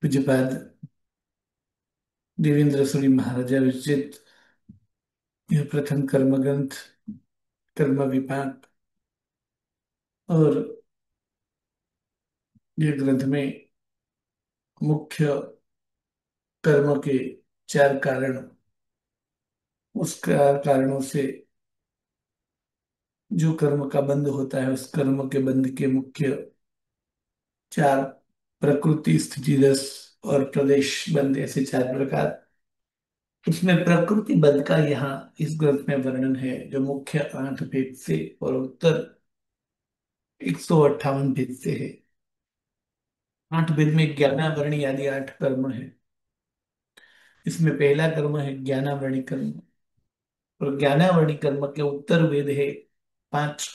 पूज्यपाद देवेंद्र सूरि महाराजा विरचित यह प्रथम कर्म ग्रंथ कर्म विपाक। और यह ग्रंथ में मुख्य कर्म के चार कारण, उसका कारणों से जो कर्म का बंध होता है, उस कर्म के बंध के मुख्य चार, प्रकृति, स्थिति, रस और प्रदेश बंध, ऐसे चार प्रकार। इसमें प्रकृति बंध का यहाँ इस ग्रंथ में वर्णन है, जो मुख्य 8 भेद से और उत्तर 158 भेद से है। 8 भेद में ज्ञानावरणी आदि 8 कर्म है। इसमें पहला कर्म है ज्ञानावरणी कर्म। और ज्ञानावरणी कर्म के उत्तर वेद है 5,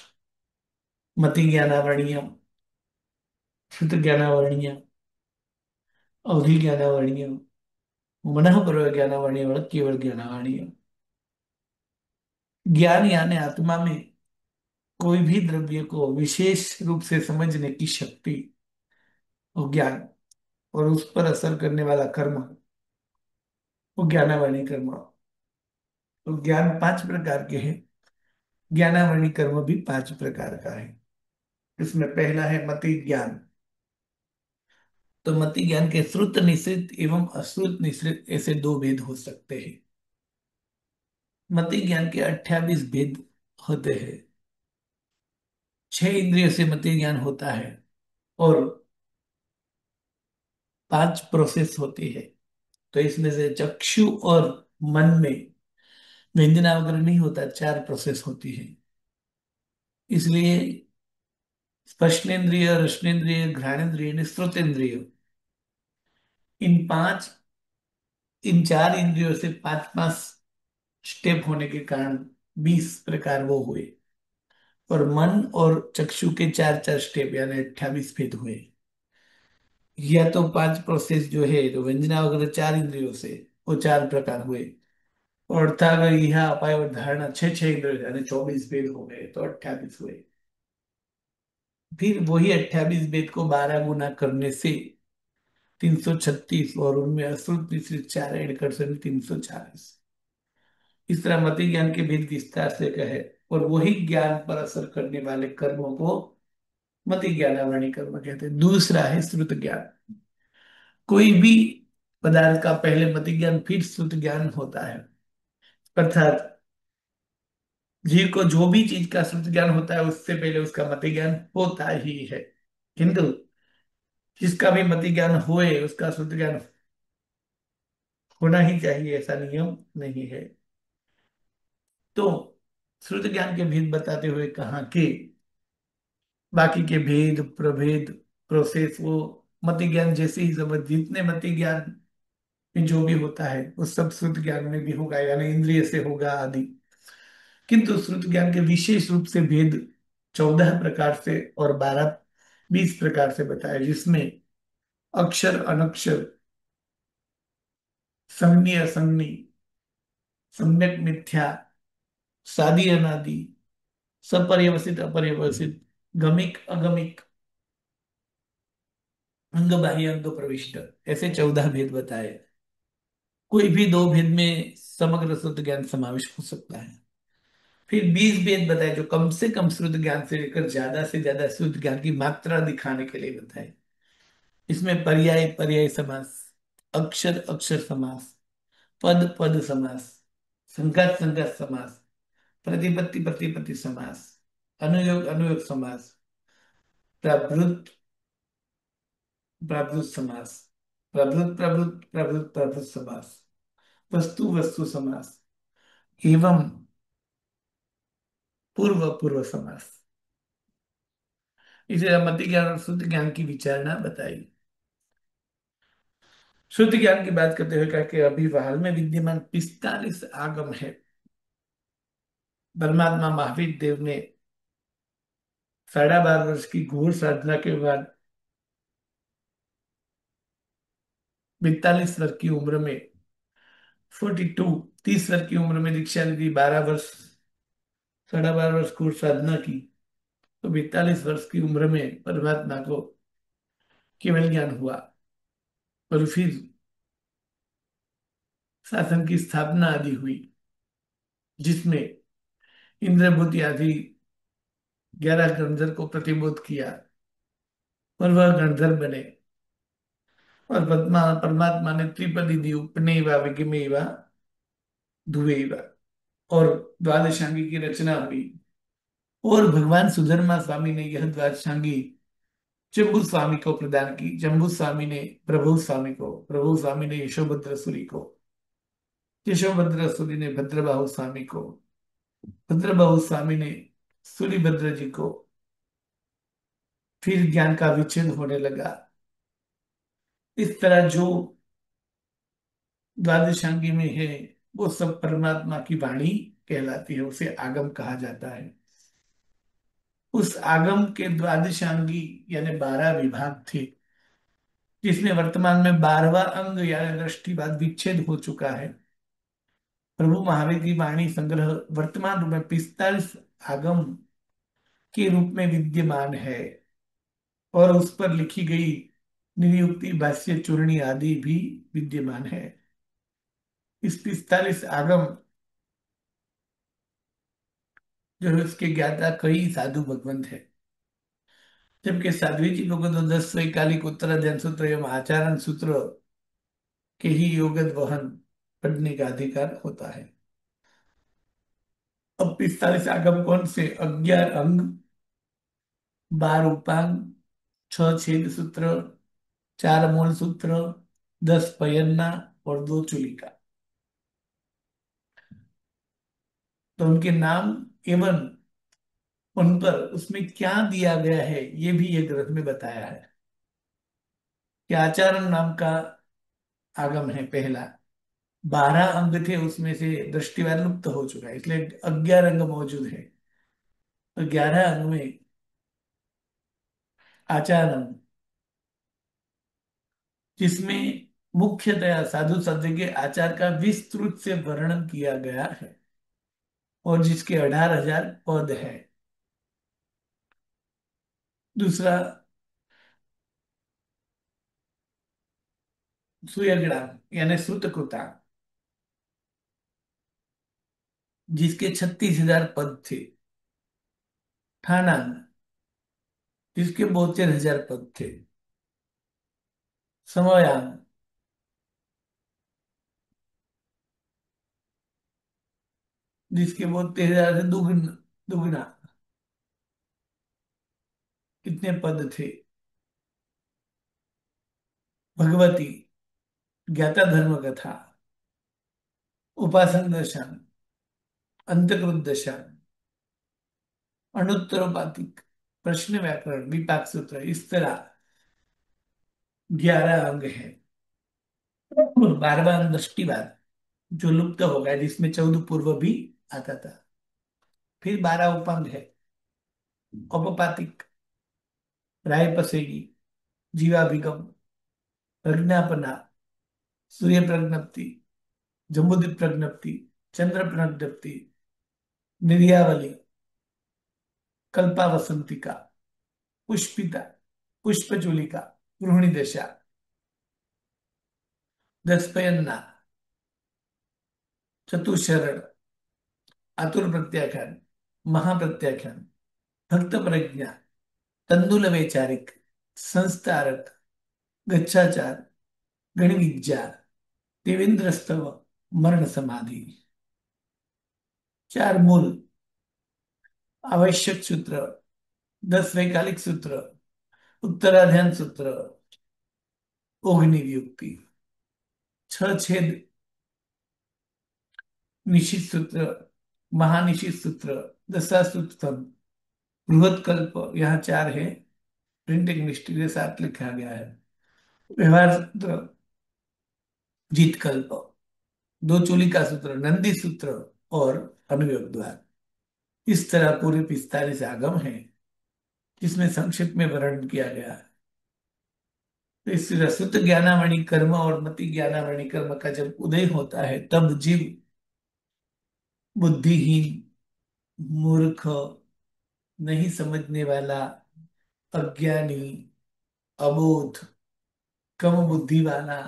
मति ज्ञानावरणीय, श्रुत ज्ञानावरणीय, अवधि ज्ञानावरणीय, मनः पूर्व ज्ञानावरणीय और केवल ज्ञानावरणीय। ज्ञान यानी आत्मा में कोई भी द्रव्य को विशेष रूप से समझने की शक्ति और ज्ञान, और उस पर असर करने वाला कर्म, वो ज्ञानावरणी कर्म। तो ज्ञान 5 प्रकार के हैं, ज्ञानावरणी कर्म भी 5 प्रकार का है। इसमें पहला है मति ज्ञान। तो मति ज्ञान के श्रुत निश्रित एवं अश्रुत निश्रित ऐसे 2 भेद हो सकते हैं। मति ज्ञान के 28 भेद होते हैं। 6 इंद्रियों से मति ज्ञान होता है और 5 प्रोसेस होती है। तो इसमें से चक्षु और मन में व्यंजनावग्रह नहीं होता, 4 प्रोसेस होती है। इसलिए स्पर्शनेन्द्रिय, रसनेन्द्रिय, घ्राणेन्द्रिय, श्रोतेन्द्रिय, इन 4 इंद्रियों से 5 5 स्टेप होने के कारण 20 प्रकार वो हुए। और मन और चक्षु के 4 4 स्टेप यानी 28 भेद हुए। या तो 5 प्रोसेस जो है, तो व्यंजना वगैरह 4 इंद्रियों से, वो 4 प्रकार हुए। और अर्थात अगर यह अपाय और धारणा 6 6 इंद्रियों से, यानी 24 भेद हो गए, तो 28 हुए। फिर वही 28 भेद को 12 गुना करने से 336, और उनमें अश्रुत मिश्रित 4 ऐड कर सकते 340। इस तरह मति ज्ञान के भेद विस्तार से कहे। और वही ज्ञान पर असर करने वाले कर्मों को मति ज्ञानावरणी कर्म कहते हैं। दूसरा है श्रुत ज्ञान। कोई भी पदार्थ का पहले मति ज्ञान फिर श्रुत ज्ञान होता है। अर्थात जीव को जो भी चीज का श्रुत ज्ञान होता है, उससे पहले उसका मति ज्ञान होता ही है। किंतु जिसका भी मति ज्ञान होए, उसका श्रुत ज्ञान होना ही चाहिए, ऐसा नियम नहीं है। तो श्रुत ज्ञान के भेद बताते हुए कहा कि बाकी के भेद, प्रभेद, प्रोसेस, वो मति ज्ञान जैसे ही समझ, जितने मति ज्ञान में जो भी होता है वो सब श्रुत ज्ञान में भी होगा, यानी इंद्रिय से होगा आदि। किंतु श्रुत ज्ञान के विशेष रूप से भेद 14 प्रकार से और 20 प्रकार से बताए, जिसमें अक्षर अनक्षर, संज्ञेय असंज्ञी, सम्यक मिथ्या, सादी अनादि, सपर्यवसित अपर्यवसित, गमिक अगमिक, अंग बाह्य अंग प्रविष्ट, ऐसे 14 भेद बताए। कोई भी 2 भेद में समग्र शुद्ध ज्ञान समावेश हो सकता है। फिर 20 भेद बताए, जो कम से कम शुद्ध ज्ञान से लेकर ज्यादा से ज्यादा शुद्ध ज्ञान की मात्रा दिखाने के लिए बताए। इसमें पर्याय पर्याय समास, अक्षर अक्षर समास, पद पद समास, संघात संघात समास, प्रतिपत्ति प्रतिपत्ति समास, अनुयोग अनुयोग समास, प्रभृत प्रभृत समास, प्रभृत प्रभृत प्रभृत प्रभृत समास, वस्तु वस्तु समास, एवं पूर्व पूर्व समास। इसे मति ज्ञान और शुद्ध ज्ञान की विचारणा बताई। शुद्ध ज्ञान की बात करते हुए कहा कि अभी हाल में विद्यमान 45 आगम है। परमात्मा महावीर देव ने 12.5 वर्ष की घोर साधना के बाद 42 वर्ष की उम्र में 30 वर्ष की उम्र में दीक्षा ली थी। 12 वर्ष, 12.5 वर्ष घोर साधना की, तो 42 वर्ष की उम्र में परमात्मा को केवल ज्ञान हुआ। और फिर शासन की स्थापना आदि हुई, जिसमें इंद्रभूति आदि 11 गणधर को प्रतिबोध किया और वह गणधर बने। और पद्मा परमात्मा ने त्रिपदी दी, उपनैवा विगमैवा धुवैवा, और द्वादशांगी की रचना हुई। और भगवान सुधर्मा स्वामी ने यह द्वादशांगी जम्बू स्वामी को प्रदान की। जम्बू स्वामी ने प्रभु स्वामी को, प्रभु स्वामी ने यशोभद्र सूरी को, यशोभद्र सूरी ने भद्रबाहु स्वामी को, भद्रबाहु स्वामी ने सूरीभद्र जी को। फिर ज्ञान का विच्छेद होने लगा। इस तरह जो द्वादशांगी में है वो सब परमात्मा की वाणी कहलाती है, उसे आगम कहा जाता है। उस आगम के द्वादशांगी यानी 12 विभाग थे, जिसमें वर्तमान में 12वां अंग यानी दृष्टिवाद विच्छेद हो चुका है। प्रभु महावीर की वाणी संग्रह वर्तमान रूप में 45 आगम के रूप में विद्यमान है, और उस पर लिखी गई निरुक्ति, भाष्य, चूर्णी आदि भी विद्यमान है। इस 45 आगम जो है उसके ज्ञाता कई साधु भगवंत है। जबकि साध्वी जी लोगों को 10 स्वैकालिक उत्तर ध्यान सूत्र एवं आचारण सूत्र के ही योगद वहन पढ़ने का अधिकार होता है। अब 45 आगम कौन से? 11 अंग, 12 उपांग, 6 छेद सूत्र, 4 मूल सूत्र, 10 पयन्ना और 2 चुलिका। तो उनके नाम एवं उन पर उसमें क्या दिया गया है ये भी ये ग्रंथ में बताया है। कि आचारण नाम का आगम है पहला। 12 अंग थे, उसमें से दृष्टिवाद लुप्त हो चुका है, इसलिए 11 अंग मौजूद है। तो 11 अंग में आचारण, जिसमें मुख्यतया साधु संत के आचार का विस्तृत से वर्णन किया गया है, और जिसके 18,000 पद है। दूसरा सुयगड़ा यानी श्रुतकृता, जिसके 36,000 पद थे। ठाणान, जिसके 72,000 पद थे। समयान, जिसके 72,000 से दुगुना दुगुना कितने पद थे। भगवती, ज्ञाता धर्म कथा, उपासन दशा, अंतकृत दशा, अणुत्तरोपातिक, प्रश्न व्याकरण, विपाक सूत्र, इस तरह 11 अंग है। 12वां अंग दृष्टिवाद जो लुप्त हो गया, जिसमें 14 पूर्व भी आता था। फिर 12 उपांग है। औपपातिक, राय पसेगी, जीवाभिगम, प्रज्ञापना, सूर्य प्रज्ञप्ति, जम्बूद्वीप प्रज्ञप्ति, चंद्र प्रज्ञप्ति, निर्यावली, कल्पावसंतिका, पुष्पिता, पुष्पचूलिका, गृहिणी दशा, दसपयन्ना, चतुशरण, आतुर प्रत्याख्यान, महाप्रत्याख्यान, भक्त प्रज्ञा, तंदुल वैचारिक, संस्तारक, गच्छाचार, गणिविज्ञा, देवेंद्र स्तव, मरण समाधि। 4 मूल आवश्यक सूत्र, 10 वैकालिक सूत्र, उत्तराध्यान सूत्र, ओघनियुक्ति, 6 छेद निशित सूत्र, महानिशित सूत्र, दशासूत्रम, बृहत कल्प, यहाँ 4 है। प्रिंटिंग मिस्टेक के साथ लिखा गया है। व्यवहार सूत्र, जीत कल्प, 2 चूलिका सूत्र, नंदी सूत्र और अनुयोग द्वार। इस तरह पूरे 45 आगम है, जिसमें संक्षिप्त में वर्णन किया गया है। तो इस रसुत ज्ञानावणी कर्म और मति ज्ञानावणी कर्म का जब उदय होता है, तब जीव बुद्धिहीन, मूर्ख, नहीं समझने वाला, अज्ञानी, अबोध, कम बुद्धि वाला,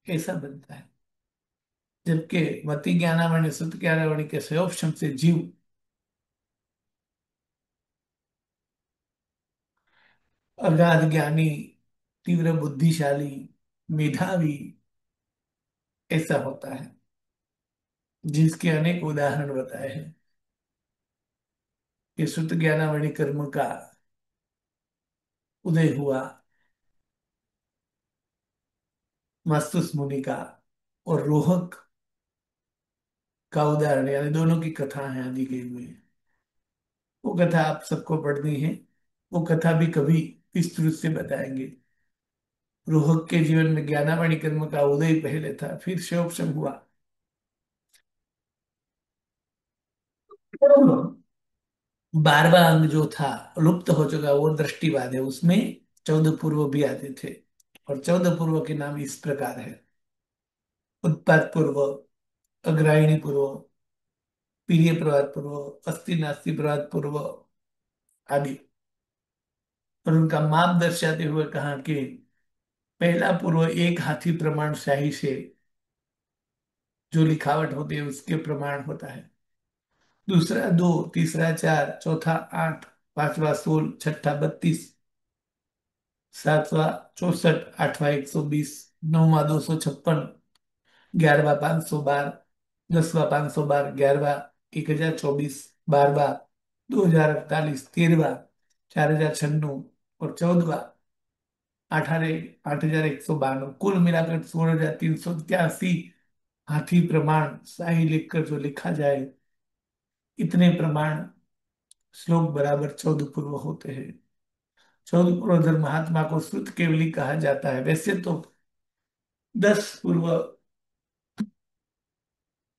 ऐसा बनता है। जबकि मति ज्ञानामणि सुत ज्ञानामणि के संयोग से जीव अगाध ज्ञानी, तीव्र बुद्धिशाली, मेधावी, ऐसा होता है, जिसके अनेक उदाहरण बताए हैं कि सुत ज्ञानामणि कर्म का उदय हुआ मस्तुस मुनि का, और रोहक का उदाहरण, यानी दोनों की कथा है दी गई हुई है। वो कथा आप सबको पढ़नी है। वो कथा भी कभी विस्तृत से बताएंगे। रोहक के जीवन में ज्ञानामणि कर्म का उदय पहले था, फिर शोभशम हुआ। बारहवां अंग जो था, लुप्त हो चुका, वो दृष्टिवाद है। उसमें 14 पूर्व भी आते थे, और 14 पूर्व के नाम इस प्रकार है: उत्पाद पूर्व, अग्रायणी पूर्व, पीरिय प्रवाद पूर्व, अस्थि नास्ति प्रवाद पूर्व आदि। और उनका माप दर्शाते हुए कहा कि पहला पूर्व एक हाथी प्रमाण शाही से जो लिखावट होती है उसके प्रमाण होता है। दूसरा 2, तीसरा 4, चौथा 8, पांचवा 16, छठा 32, सातवां 64, आठवां 120, नौवां 256, 11वां 512, 10वां 512, 11वां 1024, 12वां 2048, 13वां 4096, और 14वां 8192, कुल मिलाकर 16,383 हाथी प्रमाण शाही लिखकर जो लिखा जाए, इतने प्रमाण श्लोक बराबर 14 पूर्व होते हैं। 14 पूर्वधर महात्मा को श्रुत केवली कहा जाता है। वैसे तो 10 पूर्व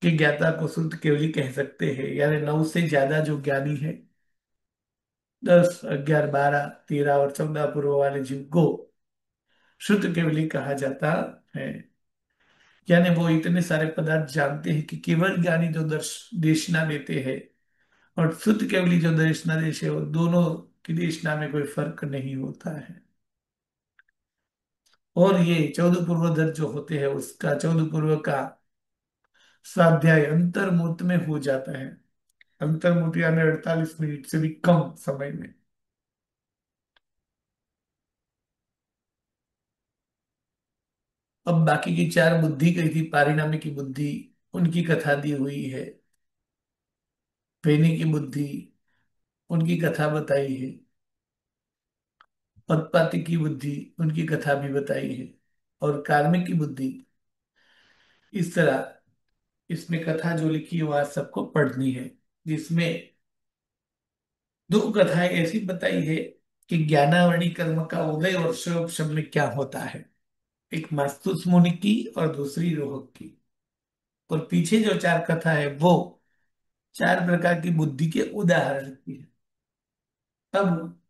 के ज्ञाता को श्रुत केवली कह सकते हैं, यानी 9 से ज्यादा जो ज्ञानी है, 10, 11, 12, 13 और 14 पूर्व वाले जीव को श्रुत केवली कहा जाता है। यानी वो इतने सारे पदार्थ जानते हैं कि केवल ज्ञानी जो देशना देते हैं और शुद्ध केवली जो देशना देश है, वो दोनों की देशना में कोई फर्क नहीं होता है। और ये 14 पूर्वधर जो होते हैं, उसका 14 पूर्व का स्वाध्याय अंतर्मुहूर्त में हो जाता है। अंतर्मुहूर्त यानी 48 मिनट से भी कम समय में। अब बाकी की 4 बुद्धि कही थी, पारिणामी की बुद्धि, उनकी कथा दी हुई है। फेनी की बुद्धि, उनकी कथा बताई है। पक्षपाती की बुद्धि, उनकी कथा भी बताई है। और कार्मिक की बुद्धि, इस तरह इसमें कथा जो लिखी है वो आज सबको पढ़नी है, जिसमें 2 कथाएं ऐसी बताई है कि ज्ञानावणी कर्म का उदय और शोक में क्या होता है। एक मास्तुस मुनि की और दूसरी रोहक की। और पीछे जो 4 कथा है वो 4 प्रकार की बुद्धि के उदाहरण की है। अब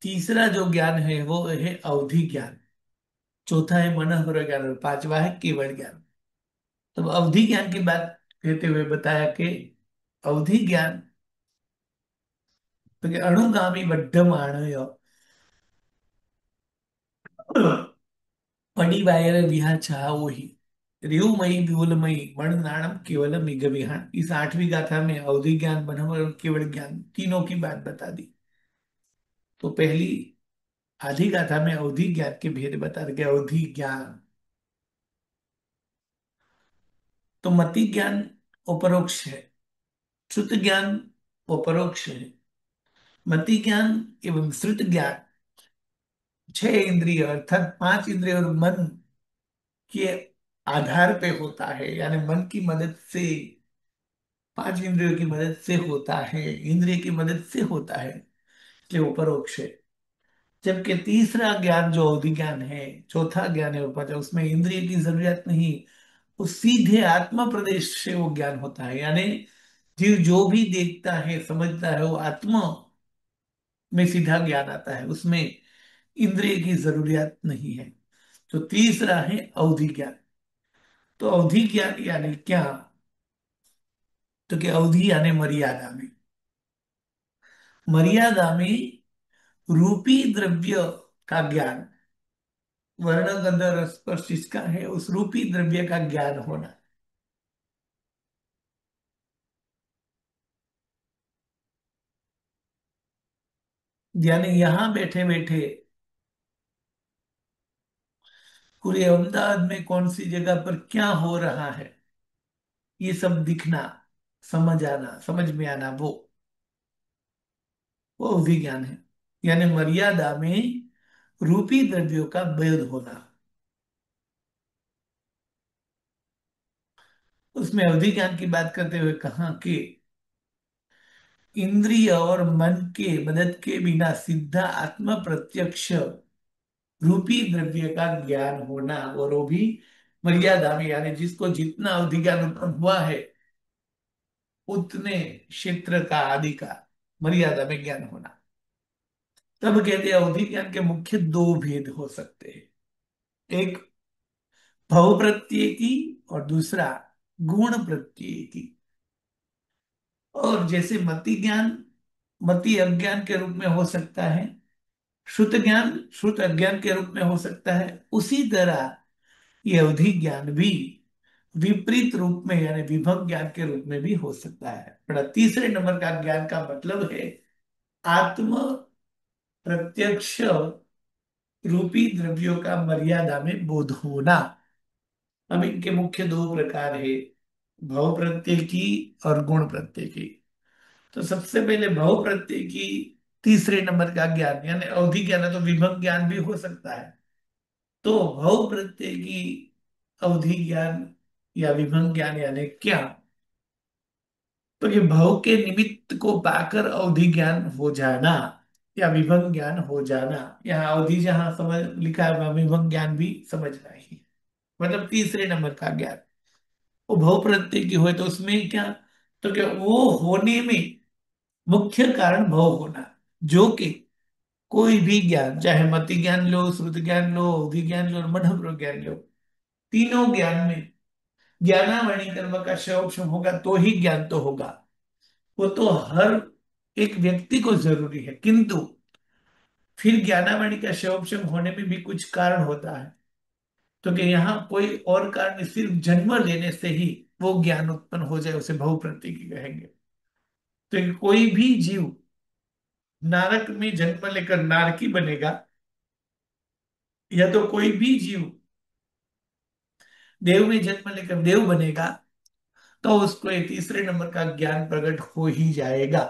तीसरा जो ज्ञान है वो है अवधि ज्ञान, चौथा है मनोहर ज्ञान, और पांचवा है केवल ज्ञान। तो अवधि ज्ञान की बात कहते हुए बताया कि अवधि ज्ञान तो कि अणुगामी बद्धमाणय पणिवायर विहा चाहो ही रेवमयी विपुलमयी मणनाणम केवलम मिग विहान। इस 8वीं गाथा में अवधि ज्ञान, मनोहर और केवल ज्ञान तीनों की बात बता दी। तो पहली आधी गाथा में अवधि ज्ञान के भेद बता रहे। अवधि ज्ञान तो मति ज्ञान अपरोक्ष है, श्रुत ज्ञान अपरोक्ष है। मति ज्ञान एवं श्रुत ज्ञान 6 इंद्रिय अर्थात 5 इंद्रिय और मन के आधार पे होता है, यानी मन की मदद से, 5 इंद्रियों की मदद से होता है, इंद्रिय की मदद से होता है, इसलिए वो परोक्ष है। जबकि तीसरा ज्ञान जो अवधि ज्ञान है, चौथा ज्ञान है उपज, उसमें इंद्रिय की जरूरत नहीं, वो सीधे आत्मा प्रदेश से वो ज्ञान होता है। यानी जीव जो भी देखता है समझता है वो आत्मा में सीधा ज्ञान आता है, उसमें इंद्रिय की जरूरत नहीं है। तो तीसरा है अवधि ज्ञान। तो अवधि ज्ञान यानी क्या? तो कि अवधि यानी मर्यादा में, मर्यादा में रूपी द्रव्य का ज्ञान, वर्ण गंध रस स्पर्श जिसका है, उस रूपी द्रव्य का ज्ञान होना। यानी यहां बैठे बैठे पूरे अहमदाबाद में कौन सी जगह पर क्या हो रहा है, ये सब दिखना, समझ आना, समझ में आना, वो अभिज्ञान है। यानी मर्यादा में रूपी द्रव्यों का भेद होना। उसमें अवधि ज्ञान की बात करते हुए कहा कि इंद्रिय और मन के मदद के बिना सीधा आत्म प्रत्यक्ष रूपी द्रव्य का ज्ञान होना, और वो भी मर्यादा में, यानी जिसको जितना अवधि ज्ञान उत्पन्न हुआ है उतने क्षेत्र का आदि का मर्यादा में ज्ञान होना। तब कहते हैं अवधि ज्ञान के मुख्य दो भेद हो सकते हैं, एक भव प्रत्यय की और दूसरा गुण प्रत्यय की। और जैसे मति ज्ञान मति अज्ञान के रूप में हो सकता है, श्रुत ज्ञान श्रुत अज्ञान के रूप में हो सकता है, उसी तरह ये अवधि ज्ञान भी विपरीत रूप में यानी विभव ज्ञान के रूप में भी हो सकता है। बड़ा तीसरे नंबर का ज्ञान का मतलब है आत्म प्रत्यक्ष रूपी द्रव्यों का मर्यादा में बोध होना। अब इनके मुख्य दो प्रकार है, भव प्रत्यय की और गुण प्रत्यय की। तो सबसे पहले भव प्रत्यय की तीसरे नंबर का ज्ञान यानी अवधि ज्ञान है, तो विभव ज्ञान भी हो सकता है। तो भव प्रत्यय की अवधि ज्ञान या विभव ज्ञान यानी क्या, तो ये भव के निमित्त को पाकर अवधि ज्ञान हो जाना या विभव ज्ञान हो जाना। यहाँ अवधि जहां समझ लिखा है वहां विभव ज्ञान भी समझना ही, मतलब तीसरे नंबर का ज्ञान। वो भव प्रत्यय की हो तो उसमें क्या, तो क्या वो होने में मुख्य कारण भव होना, जो कि कोई भी ज्ञान, चाहे मति ज्ञान लो, श्रुत ज्ञान लो, अवधि ज्ञान लो, मनोप्र ज्ञान लो, तीनों ज्ञान में ज्ञानावरणी कर्म का क्षय होगा तो ही ज्ञान तो होगा। वो तो हर एक व्यक्ति को जरूरी है, किंतु फिर ज्ञानावरणी का क्षय होने में भी कुछ कारण होता है। तो कि यहाँ कोई और कारण नहीं, सिर्फ जन्म लेने से ही वो ज्ञान उत्पन्न हो जाए, उसे बहु प्रतीक कहेंगे। तो कि कोई भी जीव नारक में जन्म लेकर नारकी बनेगा, या तो कोई भी जीव देव में जन्म लेकर देव बनेगा, तो उसको ये तीसरे नंबर का ज्ञान प्रकट हो ही जाएगा।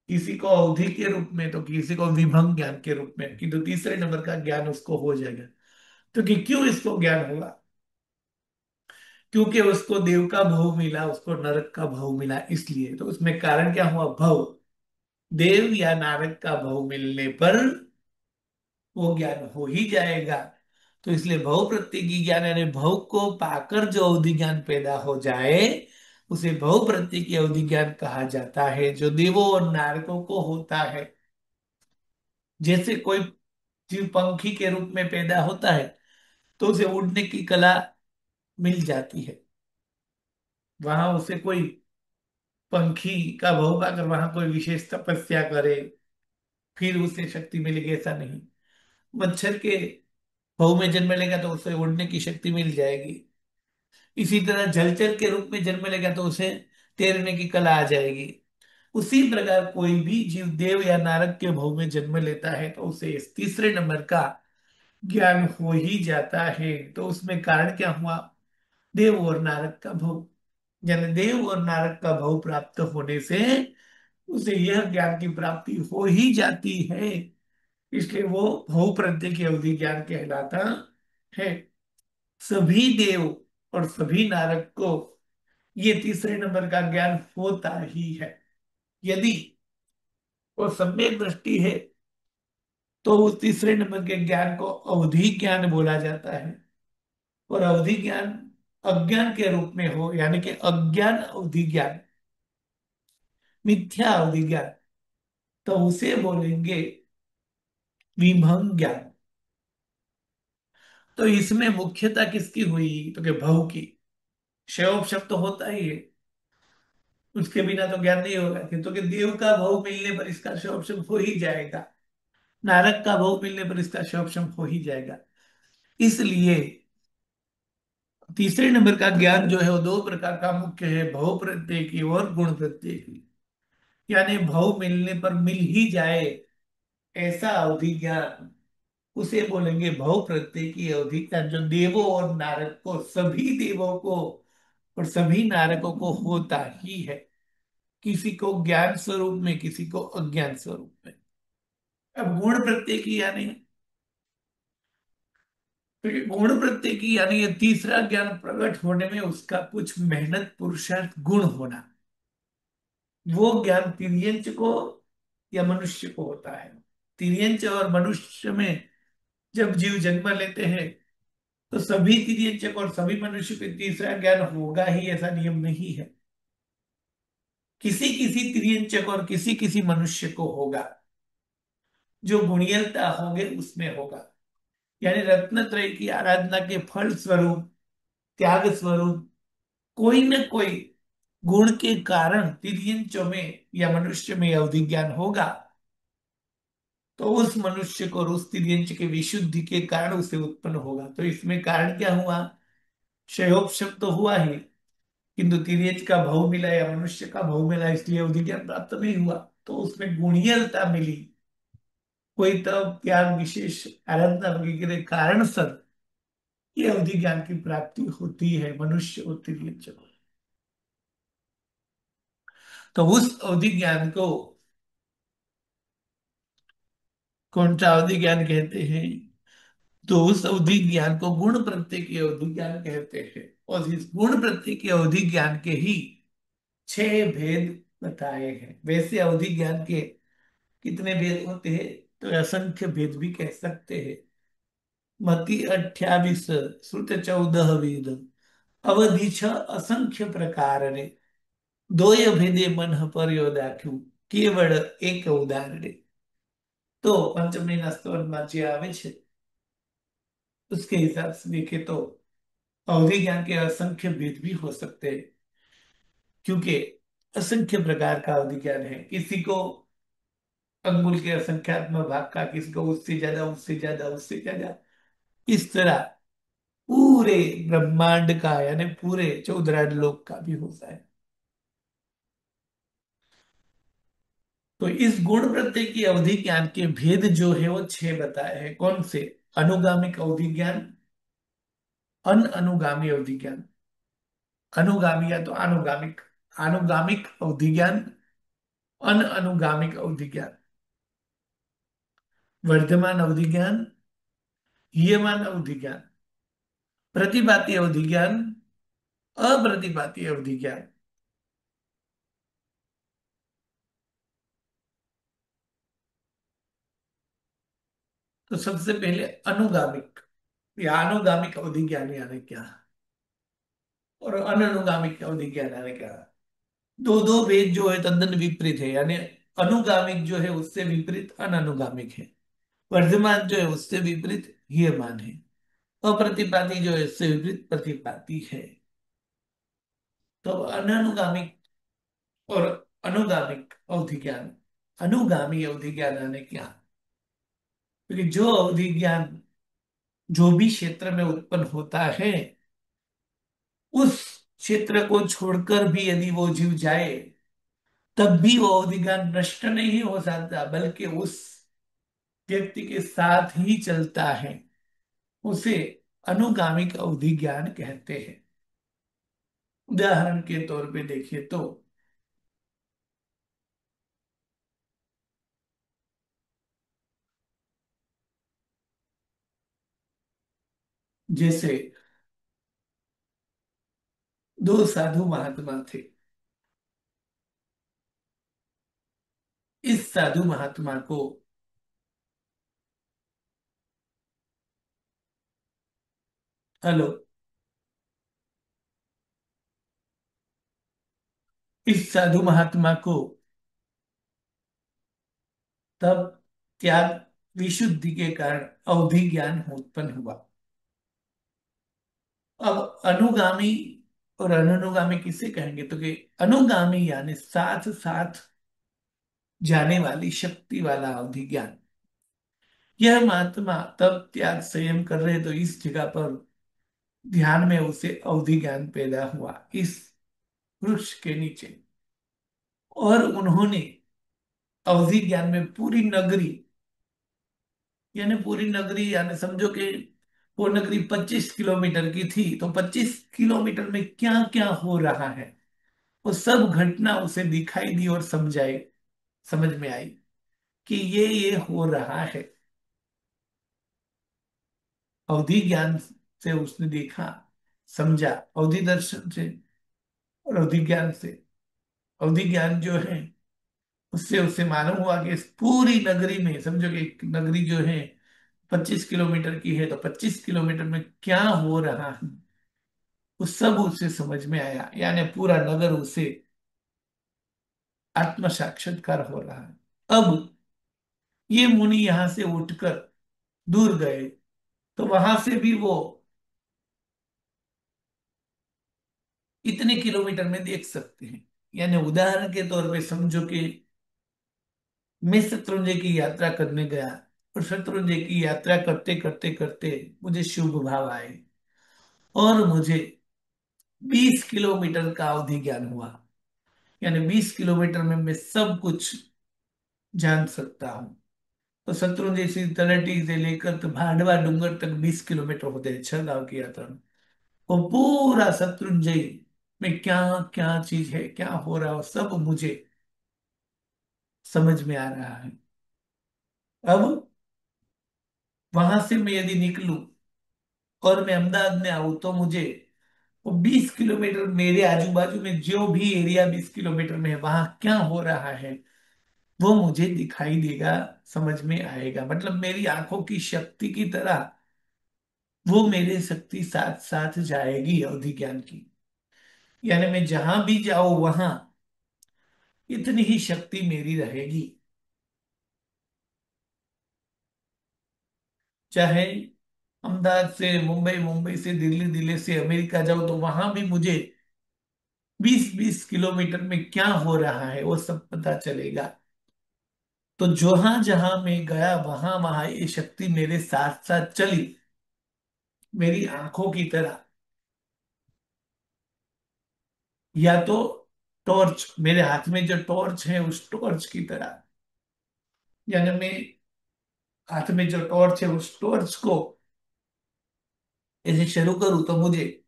किसी को अवधि के रूप में तो किसी को विभंग ज्ञान के रूप में, किंतु तीसरे नंबर का ज्ञान उसको हो जाएगा। तो कि क्यों इसको ज्ञान होगा, क्योंकि उसको देव का भव मिला, उसको नरक का भव मिला, इसलिए। तो उसमें कारण क्या हुआ, भव। देव या नारक का भव मिलने पर वो ज्ञान हो ही जाएगा। तो इसलिए भव प्रत्येकी ज्ञान यानी भव को पाकर जो अवधि ज्ञान पैदा हो जाए, उसे भव प्रत्येकी अवधि ज्ञान कहा जाता है, जो देवों और नारकों को होता है। जैसे कोई जीव पंखी के रूप में पैदा होता है तो उसे उड़ने की कला मिल जाती है, वहां उसे कोई पंखी का भव पाकर वहां कोई विशेष तपस्या करे फिर उसे शक्ति मिलेगी, ऐसा नहीं। मच्छर के भव में जन्म लेगा तो उसे उड़ने की शक्ति मिल जाएगी। इसी तरह जलचर के रूप में जन्म लेगा तो उसे तैरने की कला आ जाएगी। उसी प्रकार कोई भी जीव देव या नारक के भव में जन्म लेता है तो उसे इस तीसरे नंबर का ज्ञान हो ही जाता है। तो उसमें कारण क्या हुआ, देव और नारक का भव, यानी देव और नारक का भव प्राप्त होने से उसे यह ज्ञान की प्राप्ति हो ही जाती है, इसलिए वो भव प्रत्यय की अवधि ज्ञान कहलाता है। सभी देव और सभी नारक को ये तीसरे नंबर का ज्ञान होता ही है। यदि वो सम्यक दृष्टि है तो उस तीसरे नंबर के ज्ञान को अवधि ज्ञान बोला जाता है। और अवधि ज्ञान अज्ञान के रूप में हो, यानी कि अज्ञान अवधि ज्ञान, मिथ्या अवधि ज्ञान, तो उसे बोलेंगे विभंग ज्ञान। तो इसमें मुख्यता किसकी हुई, तो कि भव की। क्षयोप शब्द तो होता ही है, उसके बिना तो ज्ञान नहीं होगा, किंतु कि देव का भव मिलने पर इसका क्षयोप शब्द हो ही जाएगा। नारक का भोग मिलने पर इसका शोषण हो ही जाएगा। इसलिए तीसरे नंबर का ज्ञान जो है वो दो प्रकार का मुख्य है, भव प्रत्यय की और गुण प्रत्यय की। यानी भव मिलने पर मिल ही जाए ऐसा अवधि ज्ञान, उसे बोलेंगे भव प्रत्यय की अवधि ज्ञान, जो देवों और नारद को, सभी देवों को और सभी नारकों को होता ही है। किसी को ज्ञान स्वरूप में, किसी को अज्ञान स्वरूप में। अब गुण प्रत्यय की यानी, तो ये गुण प्रत्यय की यानी ये तीसरा ज्ञान प्रकट होने में उसका कुछ मेहनत, पुरुषार्थ, गुण होना। वो ज्ञान तिर्यंच को या मनुष्य को होता है। तिर्यंच और मनुष्य में जब जीव जन्म लेते हैं तो सभी तिर्यंचक और सभी मनुष्य को तीसरा ज्ञान होगा ही, ऐसा नियम नहीं है। किसी किसी तिर्यंचक और किसी किसी मनुष्य को होगा। जो गुणियलता होंगे उसमें होगा। यानी रत्नत्रय की आराधना के फल स्वरूप, त्याग स्वरूप कोई न कोई गुण के कारण तिर्यंचों में या मनुष्य में अवधि ज्ञान होगा। तो उस मनुष्य को और उस तिर्यंच के विशुद्धि के कारण उसे उत्पन्न होगा। तो इसमें कारण क्या हुआ? क्षयोपशम तो हुआ ही, किंतु तिर्यंच का भाव मिला या मनुष्य का भाव मिला, इसलिए अवधि ज्ञान प्राप्त नहीं हुआ। तो उसमें गुणीयलता मिली, कोई तब त्याग, विशेष आराधना वगैरह कारण सर ये अवधि ज्ञान की प्राप्ति होती है मनुष्य और तिर्यंच को। तो उस अवधि ज्ञान को कौन सा अवधि ज्ञान कहते हैं? तो उस अवधि ज्ञान को गुण प्रत्यय की अवधि ज्ञान कहते हैं। और इस गुण प्रत्यय की अवधि ज्ञान के ही छह भेद बताए हैं। वैसे अवधि ज्ञान के कितने भेद होते हैं? तो असंख्य भेद भी कह सकते हैं। मति 28, श्रुत 14 वेद, अवधि छ असंख्य प्रकार रे, दोय भेदे मन पर दाख्યું केवल एक उदाहरण। तो पंचमनी स्તवનમાં જે આવે છે उसके हिसाब से देखे तो अवधि ज्ञान के असंख्य भेद भी हो सकते हैं, क्योंकि असंख्य प्रकार का अवधि ज्ञान है। किसी को अंगुल के असंख्यात्मक भाग का, किसी को उससे ज्यादा, उससे ज्यादा, उससे ज्यादा, इस तरह पूरे ब्रह्मांड का यानी पूरे 14 लोक का भी होता है। तो इस गुण प्रत्यय की अवधि ज्ञान के भेद जो है वो छह बताए हैं। कौन से? अनुगामिक अवधि ज्ञान, अन अनुगामी अवधि ज्ञान, अनुगामी या तो अनुगामिक, अनुगामिक अवधि ज्ञान, अन अनुगामिक अवधि ज्ञान, वर्धमान अवधि ज्ञान, हीयमान अवधि ज्ञान, प्रतिपाती अवधि ज्ञान, अप्रतिपाती अवधि ज्ञान। तो सबसे पहले अनुगामिक या अनुगामिक अवधि ज्ञान यानी क्या, और अननुगामिक अवधि ज्ञान यानी क्या? दो दो भेद जो है तद्दन विपरीत है। यानी अनुगामिक जो है उससे विपरीत अननुगामिक है, वर्धमान जो है उससे विपरीत हीयमान है, अप्रतिपाती जो है उससे विपरीत प्रतिपाती है। तो अननुगामिक और अनुगामिक अवधि ज्ञान, अनुगामी अवधि ज्ञान यानी क्या? क्योंकि जो अवधि ज्ञान जो भी क्षेत्र में उत्पन्न होता है, उस क्षेत्र को छोड़कर भी यदि वो जीव जाए तब भी वो अवधि ज्ञान नष्ट नहीं हो सकता, बल्कि उस व्यक्ति के साथ ही चलता है। उसे अनुगामिक अवधि ज्ञान कहते हैं। उदाहरण के तौर पे देखिए तो जैसे दो साधु महात्मा थे। इस साधु महात्मा को, हेलो, इस साधु महात्मा को तब त्याग, विशुद्धि के कारण अवधि ज्ञान उत्पन्न हुआ। अब अनुगामी और अनुगामी किसे कहेंगे? तो कि अनुगामी यानी साथ साथ जाने वाली शक्ति वाला अवधि ज्ञान, यह महात्मा तब त्याग संयम कर रहे तो इस जगह पर ध्यान में उसे अवधि ज्ञान पैदा हुआ इस वृक्ष के नीचे। और उन्होंने अवधि ज्ञान में पूरी नगरी, यानी पूरी नगरी, यानी समझो कि वो नगरी 25 किलोमीटर की थी, तो 25 किलोमीटर में क्या क्या हो रहा है वो सब घटना उसे दिखाई दी और समझ में आई कि ये हो रहा है। अवधि ज्ञान से उसने देखा, समझा, अवधि दर्शन से और अवधि ज्ञान से। अवधि ज्ञान जो है उससे उसे मालूम हुआ कि इस पूरी नगरी में, समझो कि एक नगरी जो है 25 किलोमीटर की है, तो 25 किलोमीटर में क्या हो रहा है वो सब उसे समझ में आया, यानी पूरा नगर उसे आत्म साक्षात्कार हो रहा है। अब ये मुनि यहां से उठकर दूर गए, तो वहां से भी वो इतने किलोमीटर में देख सकते हैं। यानी उदाहरण के तौर पे समझो कि मैं शत्रुंजय की यात्रा करने गया, और शत्रुंजय की यात्रा करते करते करते मुझे शुभ भाव आए, और मुझे 20 किलोमीटर का अवधि ज्ञान हुआ। यानी 20 किलोमीटर में मैं सब कुछ जान सकता हूँ। तो शत्रुंजय से तलहटी से लेकर तो भांडवा डूंगर तक 20 किलोमीटर होते हैं 6 गांव की यात्रा में। वो पूरा शत्रुंजय में क्या क्या चीज है, क्या हो रहा है, वो सब मुझे समझ में आ रहा है। अब वहां से मैं यदि निकलूं और मैं अहमदाबाद में आऊं, तो मुझे वो 20 किलोमीटर मेरे आजू बाजू में जो भी एरिया 20 किलोमीटर में है वहां क्या हो रहा है वो मुझे दिखाई देगा, समझ में आएगा। मतलब मेरी आंखों की शक्ति की तरह वो मेरे शक्ति साथ साथ जाएगी अवधि ज्ञान की। यानी मैं जहां भी जाऊं वहां इतनी ही शक्ति मेरी रहेगी। चाहे अहमदाबाद से मुंबई, मुंबई से दिल्ली, दिल्ली से अमेरिका जाऊं, तो वहां भी मुझे 20-20 किलोमीटर में क्या हो रहा है वो सब पता चलेगा। तो जहां जहां मैं गया वहां वहां ये शक्ति मेरे साथ साथ चली, मेरी आंखों की तरह। या तो टॉर्च, मेरे हाथ में जो टॉर्च है उस टॉर्च की तरह। यानी मैं हाथ में जो टॉर्च है उस टॉर्च को ऐसे शुरू करूं, तो मुझे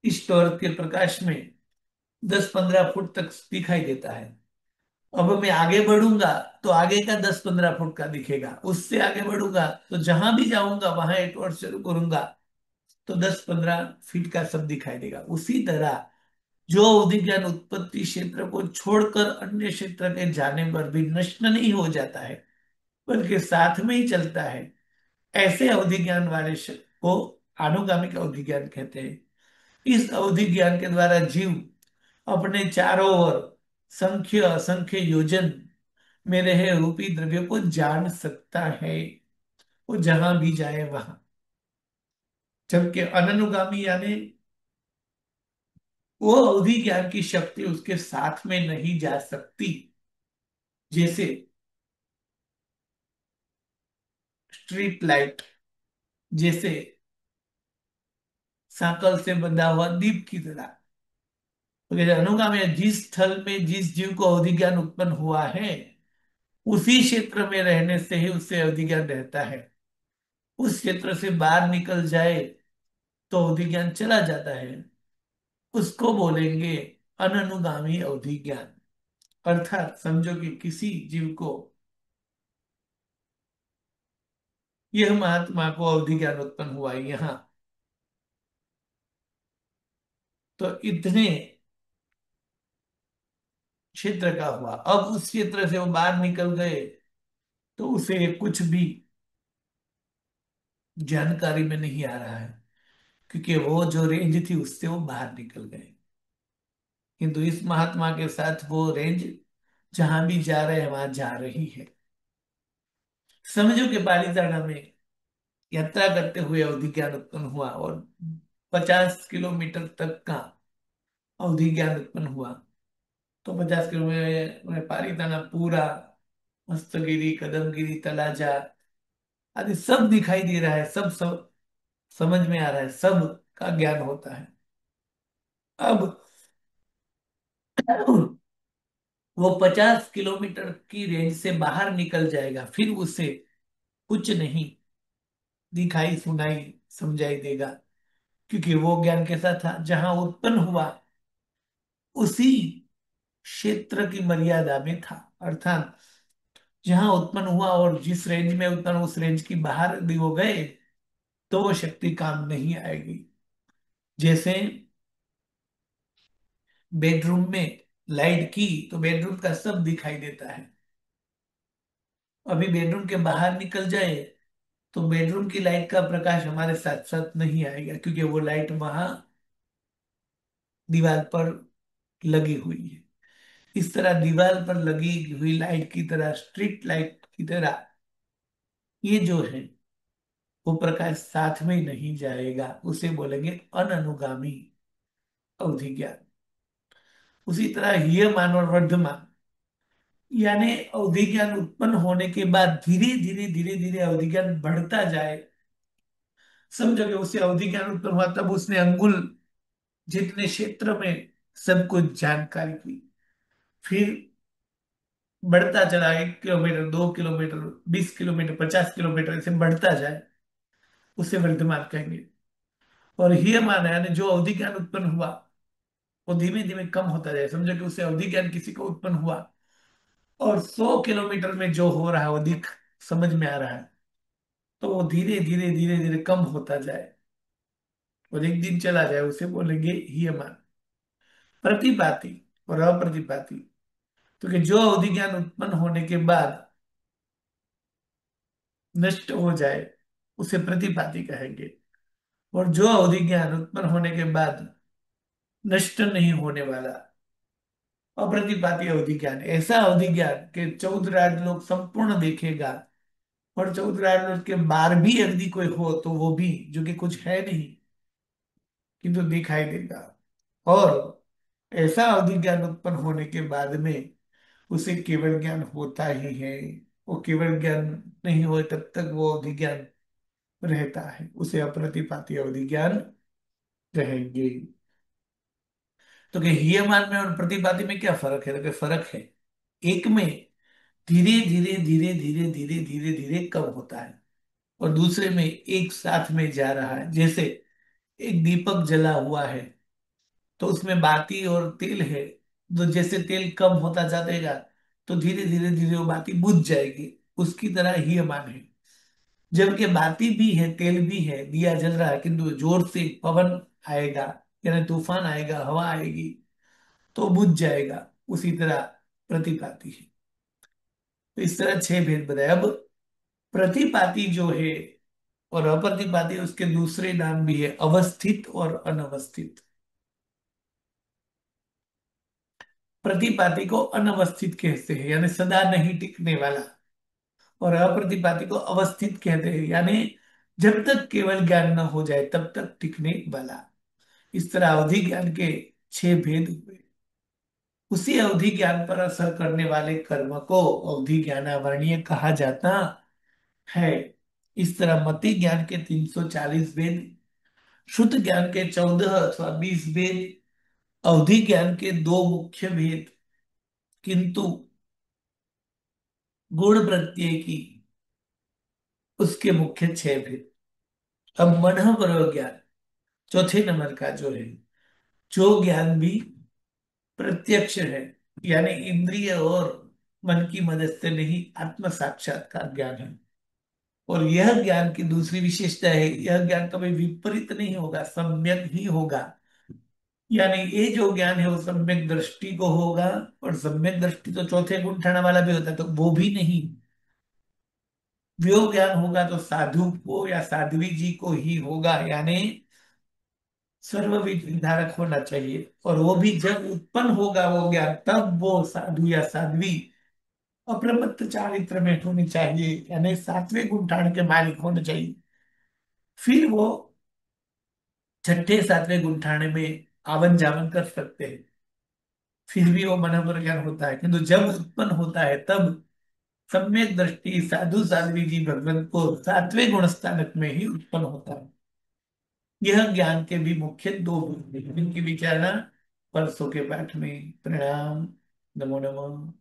इस टॉर्च के प्रकाश में 10-15 फुट तक दिखाई देता है। अब मैं आगे बढ़ूंगा तो आगे का 10-15 फुट का दिखेगा, उससे आगे बढ़ूंगा तो जहां भी जाऊंगा वहां एक टॉर्च शुरू करूंगा तो 10-15 फीट का सब दिखाई देगा। उसी तरह जो विज्ञान उत्पत्ति क्षेत्र को छोड़कर अन्य क्षेत्र के जाने पर भी नष्ट नहीं हो जाता है, बल्कि साथ में ही चलता है, ऐसे अवधि ज्ञान वाले को आनुगामिक अवधि ज्ञान कहते हैं। इस अवधि ज्ञान के द्वारा जीव अपने चारों ओर संख्य असंख्य योजन में रहे रूपी द्रव्य को जान सकता है, वो जहां भी जाए वहां। जबकि अननुगामी यानी वो अवधि ज्ञान की शक्ति उसके साथ में नहीं जा सकती। जैसे स्ट्रीट लाइट, जैसे साकल से बंधा हुआ दीप की तरह। तो कहते हैं, अनुगामी है, जिस स्थल में जिस जीव को अवधि ज्ञान उत्पन्न हुआ है उसी क्षेत्र में रहने से ही उससे अवधि ज्ञान रहता है। उस क्षेत्र से बाहर निकल जाए तो अवधि ज्ञान चला जाता है, उसको बोलेंगे अननुगामी अवधि ज्ञान। अर्थात समझो कि किसी जीव को, यह महात्मा को अवधि ज्ञान उत्पन्न हुआ यहाँ, तो इतने क्षेत्र का हुआ। अब उस क्षेत्र से वो बाहर निकल गए तो उसे कुछ भी जानकारी में नहीं आ रहा है, क्योंकि वो जो रेंज थी उससे वो बाहर निकल गए। किंतु इस महात्मा के साथ वो रेंज जहां भी जा रहे हैं वहां जा रही है। समझो कि पालीताना में यात्रा करते हुए अवधि ज्ञान उत्पन्न हुआ, और 50 किलोमीटर तक का अवधि ज्ञान उत्पन्न हुआ। तो 50 किलोमीटर में पालीताना पूरा, मस्तगिरी, कदमगिरी, तलाजा, आदि सब दिखाई दे रहा है, सब समझ में आ रहा है, सब का ज्ञान होता है। अब वो 50 किलोमीटर की रेंज से बाहर निकल जाएगा, फिर उसे कुछ नहीं दिखाई सुनाई समझाई देगा, क्योंकि वो ज्ञान कैसा था, जहां उत्पन्न हुआ उसी क्षेत्र की मर्यादा में था। अर्थात जहां उत्पन्न हुआ और जिस रेंज में उत्पन्न, उस रेंज की बाहर भी वो गए तो वो शक्ति काम नहीं आएगी। जैसे बेडरूम में लाइट की तो बेडरूम का सब दिखाई देता है, अभी बेडरूम के बाहर निकल जाए तो बेडरूम की लाइट का प्रकाश हमारे साथ साथ नहीं आएगा, क्योंकि वो लाइट वहां दीवार पर लगी हुई है। इस तरह दीवार पर लगी हुई लाइट की तरह, स्ट्रीट लाइट की तरह, ये जो है वो प्रकाश साथ में नहीं जाएगा, उसे बोलेंगे अननुगामी अवधि ज्ञान। उसी तरह ह्रियमान और वर्धमान, यानी अवधि ज्ञान उत्पन्न होने के बाद धीरे धीरे धीरे धीरे अवधि ज्ञान बढ़ता जाए। समझोगे, उसे अवधि ज्ञान उत्पन्न हुआ तब उसने अंगुल जितने क्षेत्र में सब कुछ जानकारी की, फिर बढ़ता चला, 1 किलोमीटर, 2 किलोमीटर, 20 किलोमीटर, 50 किलोमीटर, ऐसे बढ़ता जाए, उसे वर्धमान कहेंगे। और ह्रियमान यानी जो अवधि ज्ञान उत्पन्न हुआ वो धीमे धीमे कम होता जाए। समझो कि उसे अवधि ज्ञान किसी को उत्पन्न हुआ और 100 किलोमीटर में जो हो रहा है वो दिख समझ में आ रहा है, तो वो धीरे धीरे धीरे धीरे कम होता जाए और एक दिन चला जाए, उसे बोलेंगे ह्रियमान। प्रतिपाती और अप्रतिपाती, तो कि जो अवधि ज्ञान उत्पन्न होने के बाद नष्ट हो जाए उसे प्रतिपाती कहेंगे। और जो अवधि ज्ञान उत्पन्न होने के बाद नष्ट नहीं होने वाला, अप्रतिपाती अवधि ज्ञान, ऐसा अवधि ज्ञान के 14 लोग संपूर्ण देखेगा, और 14 लोग के बाहर भी यदि कोई हो तो वो भी, जो कि कुछ है नहीं किंतु दिखाई देगा। और ऐसा अवधि ज्ञान उत्पन्न होने के बाद में उसे केवल ज्ञान होता ही है। वो केवल ज्ञान नहीं हो तब तक वो अवधि ज्ञान रहता है, उसे अप्रतिपाती अवधि ज्ञान कहेंगे। तो कि ह्रियमान में और प्रतिपाती में क्या फर्क है? तो कि फर्क है, एक में धीरे धीरे धीरे धीरे धीरे धीरे धीरे कम होता है और दूसरे में एक साथ में जा रहा है। जैसे एक दीपक जला हुआ है तो उसमें बाती और तेल है, तो जैसे तेल कम होता जाएगा तो धीरे धीरे धीरे वो बाती बुझ जाएगी, उसकी तरह ही ह्रियमान है। जबकि बाती भी है, तेल भी है, दिया जल रहा है, किंतु जोर से पवन आएगा, यानी तूफान आएगा, हवा आएगी तो बुझ जाएगा, उसी तरह प्रतिपाती है। तो इस तरह 6 भेद बताए। अब प्रतिपाती जो है और अप्रतिपाती, उसके दूसरे नाम भी है, अवस्थित और अनवस्थित। प्रतिपाती को अनवस्थित कहते हैं, यानी सदा नहीं टिकने वाला, और अप्रतिपाती को अवस्थित कहते हैं, यानी जब तक केवल ज्ञान न हो जाए तब तक टिकने वाला। इस तरह अवधि ज्ञान के 6 भेद हुए। उसी अवधि ज्ञान पर असर करने वाले कर्म को अवधि ज्ञानावरणीय कहा जाता है। इस तरह मति ज्ञान के 340 भेद, शुद्ध ज्ञान के 14 अथवा 20 भेद, अवधि ज्ञान के 2 मुख्य भेद, किंतु गुण प्रत्यय की उसके मुख्य 6 भेद। अब मन पर ज्ञान, चौथे नंबर का जो है, जो ज्ञान भी प्रत्यक्ष है, यानी इंद्रिय और मन की मदद से नहीं, आत्म साक्षात्कार ज्ञान है। और यह ज्ञान की दूसरी विशेषता है, यह ज्ञान कभी विपरीत नहीं होगा, सम्यक ही होगा। यानी ये जो ज्ञान है वो सम्यक दृष्टि को होगा, और सम्यक दृष्टि तो चौथे गुण ठहरने वाला भी होता है, तो वो भी नहीं। व्योग ज्ञान होगा तो साधु को या साध्वी जी को ही होगा, यानी सर्वविद विधारक होना चाहिए। और वो भी जब उत्पन्न होगा वो ज्ञान, तब वो साधु या साध्वी अप्रमत्त चारित्र में होनी चाहिए, यानी 7वें गुण के मालिक होने चाहिए। फिर वो छठे 7वें गुण में आवन जावन कर सकते हैं, फिर भी वो मनोवर ज्ञान होता है। किंतु जब उत्पन्न होता है तब सम्यक दृष्टि साधु साध्वी जी भगवत को सातवें गुण स्थानक में ही उत्पन्न होता है। यह ज्ञान के भी मुख्य दो गुण हैं जिनकी विचारणा परसों के पाठ में। प्रणाम। नमो नमः।